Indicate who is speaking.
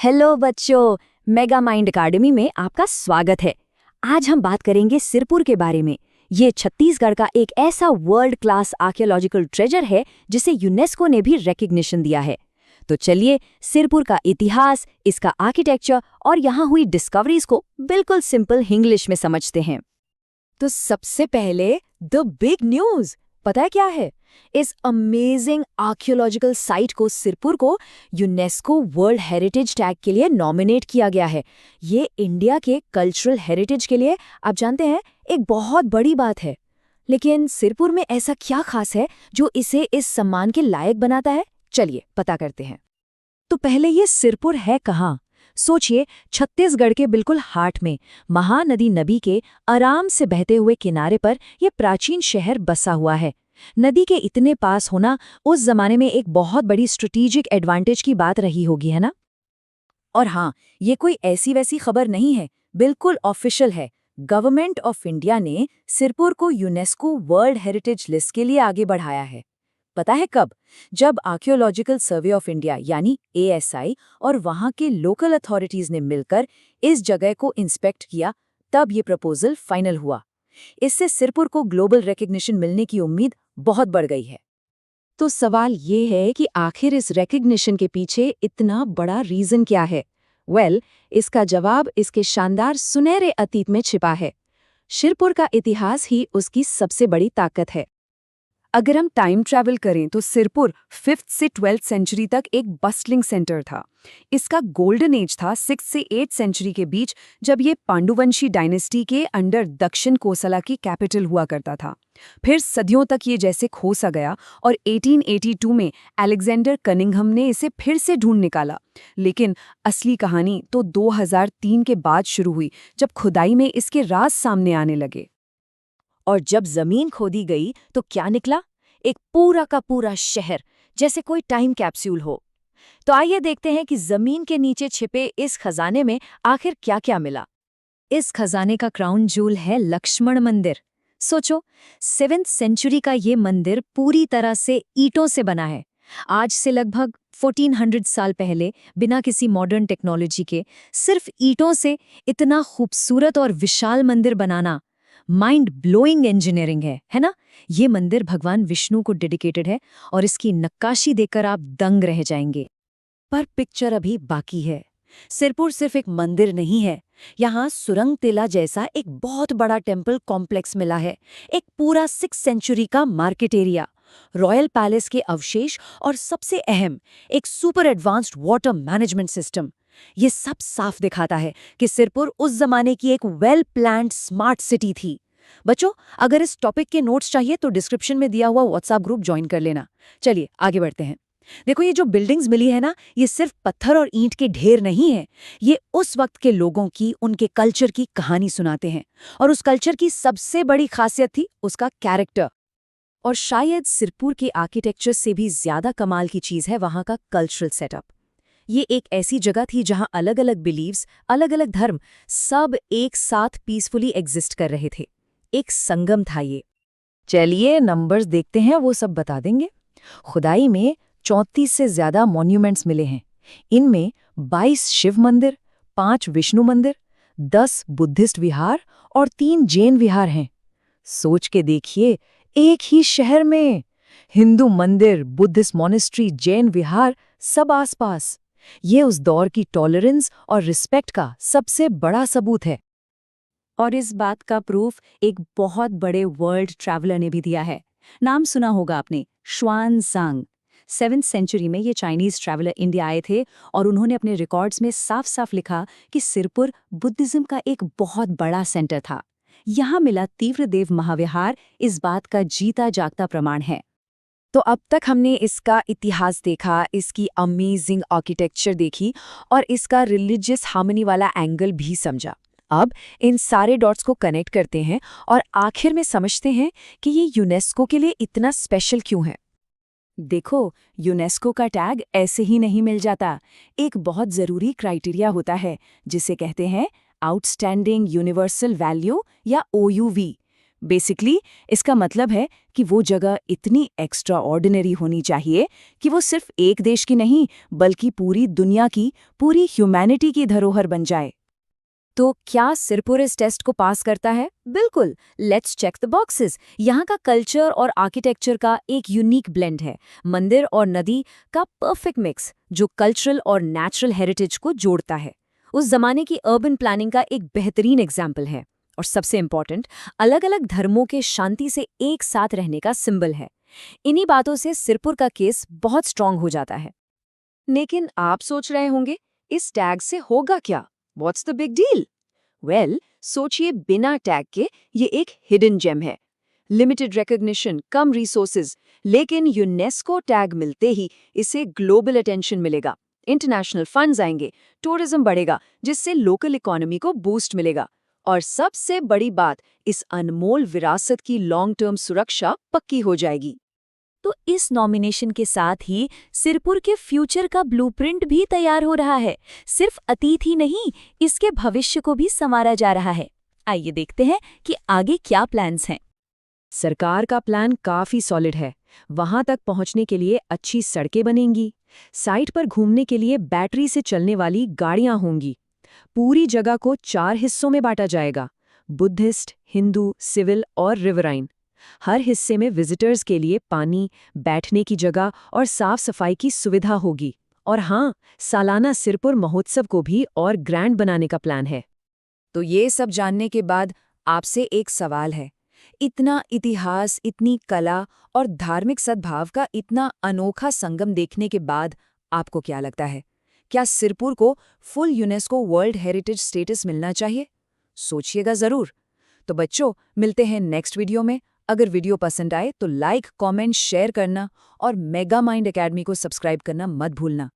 Speaker 1: Hello बच्चों, mega mind अकादमी में आपका स्वागत है। आज हम बात करेंगे सिरपुर के बारे में। ये छत्तीसगढ़ का एक ऐसा वर्ल्ड क्लास आर्कियोलॉजिकल ट्रेजर है जिसे यूनेस्को ने भी रिकॉग्निशन दिया है। तो चलिए सिरपुर का इतिहास, इसका आर्किटेक्चर और यहाँ हुई डिस्कवरीज को बिल्कुल सिंपल इंग्लिश में समझते हैं। तो सबसे पहले द बिग न्यूज, पता है क्या है? इस अमेजिंग आर्कियोलॉजिकल साइट को, सिरपुर को, यूनेस्को वर्ल्ड हेरिटेज टैग के लिए नॉमिनेट किया गया है। ये इंडिया के कल्चरल हेरिटेज के लिए, आप जानते हैं, एक बहुत बड़ी बात है। लेकिन सिरपुर में ऐसा क्या खास है जो इसे इस सम्मान के लायक बनाता है? चलिए पता करते हैं। तो पहले ये सिरपुर है कहाँ? सोचिए, छत्तीसगढ़ के बिल्कुल हार्ट में, महानदी नबी के आराम से बहते हुए किनारे पर यह प्राचीन शहर बसा हुआ है। नदी के इतने पास होना उस जमाने में एक बहुत बड़ी स्ट्रेटेजिक एडवांटेज की बात रही होगी, है ना? और हाँ, ये कोई ऐसी वैसी खबर नहीं है, बिल्कुल ऑफिशियल है। गवर्नमेंट ऑफ इंडिया ने सिरपुर को यूनेस्को वर्ल्ड हेरिटेज लिस्ट के लिए आगे बढ़ाया है। पता है कब? जब आर्कियोलॉजिकल सर्वे ऑफ इंडिया यानी ASI और वहां के लोकल अथॉरिटीज ने मिलकर इस जगह को इंस्पेक्ट किया, तब ये प्रपोजल फाइनल हुआ। इससे सिरपुर को ग्लोबल रिकॉग्निशन मिलने की उम्मीद बहुत बढ़ गई है। तो सवाल ये है कि आखिर इस रिकॉग्निशन के पीछे इतना बड़ा रीजन क्या है? इसका जवाब इसके शानदार सुनहरे अतीत में छिपा है। सिरपुर का इतिहास ही उसकी सबसे बड़ी ताकत है। अगर हम टाइम ट्रैवल करें तो सिरपुर 5th से 12th सेंचुरी तक एक बस्टलिंग सेंटर था। इसका गोल्डन एज था 6th से 8th सेंचुरी के बीच, जब ये पांडुवंशी डायनेस्टी के अंडर दक्षिण कोसला की कैपिटल हुआ करता था। फिर सदियों तक ये जैसे खो सा गया और 1882 में अलेक्जेंडर कनिंघम ने इसे फिर से ढूंढ निकाला। लेकिन असली कहानी तो 2003 के बाद शुरू हुई, जब खुदाई में इसके राज सामने आने लगे। और जब जमीन खोदी गई तो क्या निकला? एक पूरा का पूरा शहर, जैसे कोई टाइम कैप्सूल हो। तो आइए देखते हैं कि जमीन के नीचे छिपे इस खजाने में आखिर क्या क्या मिला। इस खजाने का क्राउन जूल है लक्ष्मण मंदिर। सोचो, 7th सेंचुरी का ये मंदिर पूरी तरह से ईंटों से बना है। आज से लगभग 1400 साल पहले, बिना किसी मॉडर्न टेक्नोलॉजी के, सिर्फ ईंटों से इतना खूबसूरत और विशाल मंदिर बनाना माइंड ब्लोइंग इंजीनियरिंग है ना? ये मंदिर भगवान विष्णु को डेडिकेटेड है और इसकी नक्काशी देखकर आप दंग रह जाएंगे। पर पिक्चर अभी बाकी है। सिरपुर सिर्फ एक मंदिर नहीं है, यहाँ सुरंग टिला जैसा एक बहुत बड़ा टेम्पल कॉम्प्लेक्स मिला है। एक पूरा 6th सेंचुरी का मार्केट एरिया, रॉयल पैलेस के अवशेष और सबसे अहम, एक super advanced water management system. ये सब साफ दिखाता है कि सिरपुर उस जमाने की एक वेल प्लान्ड स्मार्ट सिटी थी। बच्चों, अगर इस टॉपिक के नोट्स चाहिए तो डिस्क्रिप्शन में दिया हुआ व्हाट्सएप ग्रुप ज्वाइन कर लेना। चलिए आगे बढ़ते हैं। देखो, ये जो बिल्डिंग्स मिली है ना, ये सिर्फ पत्थर और ईंट के ढेर नहीं है। ये उस वक्त के लोगों की, उनके कल्चर की कहानी सुनाते हैं। और उस कल्चर की सबसे बड़ी खासियत थी उसका कैरेक्टर। और शायद सिरपुर के आर्किटेक्चर से भी ज्यादा कमाल की चीज है वहां का कल्चरल सेटअप। ये एक ऐसी जगह थी जहां अलग अलग बिलीव्स, अलग अलग धर्म, सब एक साथ पीसफुली एग्जिस्ट कर रहे थे। एक संगम था ये। चलिए नंबर्स देखते हैं, वो सब बता देंगे। खुदाई में 34 से ज्यादा मॉन्यूमेंट्स मिले हैं। इनमें 22 शिव मंदिर, 5 विष्णु मंदिर, 10 बुद्धिस्ट विहार और 3 जैन विहार हैं। सोच के देखिए, एक ही शहर में हिंदू मंदिर, बुद्धिस्ट मॉनेस्ट्री, जैन विहार, सब आसपास। ये उस दौर की टॉलरेंस और रिस्पेक्ट का सबसे बड़ा सबूत है। और इस बात का प्रूफ एक बहुत बड़े वर्ल्ड ट्रैवलर ने भी दिया है। नाम सुना होगा आपने, xuanzang। 7th सेंचुरी में ये चाइनीज ट्रैवलर इंडिया आए थे और उन्होंने अपने रिकॉर्ड्स में साफ साफ लिखा कि सिरपुर बुद्धिज्म का एक बहुत बड़ा सेंटर था। यहाँ मिला तीव्रदेव महाविहार इस बात का जीता जागता प्रमाण है। तो अब तक हमने इसका इतिहास देखा, इसकी अमेजिंग आर्किटेक्चर देखी और इसका रिलीजियस हार्मनी वाला एंगल भी समझा। अब इन सारे डॉट्स को कनेक्ट करते हैं और आखिर में समझते हैं कि ये यूनेस्को के लिए इतना स्पेशल क्यों है। देखो, यूनेस्को का टैग ऐसे ही नहीं मिल जाता। एक बहुत ज़रूरी क्राइटेरिया होता है जिसे कहते हैं आउटस्टैंडिंग यूनिवर्सल वैल्यू या OUV।
Speaker 2: बेसिकली इसका मतलब है कि वो जगह इतनी एक्स्ट्रा ऑर्डिनरी होनी चाहिए कि वो सिर्फ एक देश की नहीं बल्कि पूरी दुनिया की, पूरी ह्यूमैनिटी की धरोहर बन जाए।
Speaker 1: तो क्या सिरपुर इस टेस्ट को पास करता है? बिल्कुल। Let's check the boxes. यहाँ का कल्चर और आर्किटेक्चर का एक यूनिक ब्लेंड है, मंदिर और नदी का परफेक्ट मिक्स जो कल्चरल और नेचुरल हेरिटेज को जोड़ता है। उस जमाने की अर्बन प्लानिंग का एक बेहतरीन एग्जाम्पल है। और सबसे इम्पॉर्टेंट, अलग अलग धर्मों के शांति से एक साथ रहने का सिंबल है। इन्हीं बातों से सिरपुर का केस बहुत स्ट्रांग हो जाता है।
Speaker 2: लेकिन आप सोच रहे होंगे, इस टैग से होगा क्या? What's the big deal? Well, सोचिए बिना टैग के ये एक हिडन जेम है। लिमिटेड रिकॉग्निशन, कम रिसोर्सेज, लेकिन यूनेस्को टैग मिलते ही इसे ग्लोबल अटेंशन मिलेगा, इंटरनेशनल फंड्स आएंगे, टूरिज्म बढ़ेगा, जिससे लोकल इकोनॉमी को बूस्ट मिलेगा। और सबसे बड़ी बात, इस अनमोल विरासत की लॉन्ग टर्म सुरक्षा पक्की हो जाएगी।
Speaker 1: तो इस नॉमिनेशन के साथ ही सिरपुर के फ्यूचर का ब्लूप्रिंट भी तैयार हो रहा है। सिर्फ अतीत ही नहीं, इसके भविष्य को भी संवारा जा रहा है। आइए देखते हैं कि आगे क्या प्लान्स हैं।
Speaker 2: सरकार का प्लान काफी सॉलिड है। वहां तक पहुंचने के लिए अच्छी सड़कें बनेंगी, साइट पर घूमने के लिए बैटरी से चलने वाली गाड़ियां होंगी। पूरी जगह को 4 हिस्सों में बांटा जाएगा, बुद्धिस्ट, हिंदू, सिविल और रिवराइन। हर हिस्से में विजिटर्स के लिए पानी, बैठने की जगह और साफ सफाई की सुविधा होगी। और हाँ, सालाना सिरपुर महोत्सव को भी और ग्रैंड बनाने का प्लान है।
Speaker 1: तो ये सब जानने के बाद आपसे एक सवाल है। इतना इतिहास, इतनी कला और धार्मिक सद्भाव का इतना अनोखा संगम देखने के बाद आपको क्या लगता है? क्या सिरपुर को full UNESCO world heritage status मिलना चाहिए? सोचिएगा जरूर। तो बच्चों, मिलते हैं नेक्स्ट वीडियो में। अगर वीडियो पसंद आए तो लाइक, कमेंट, शेयर करना और मेगा माइंड एकेडमी को सब्सक्राइब करना मत भूलना।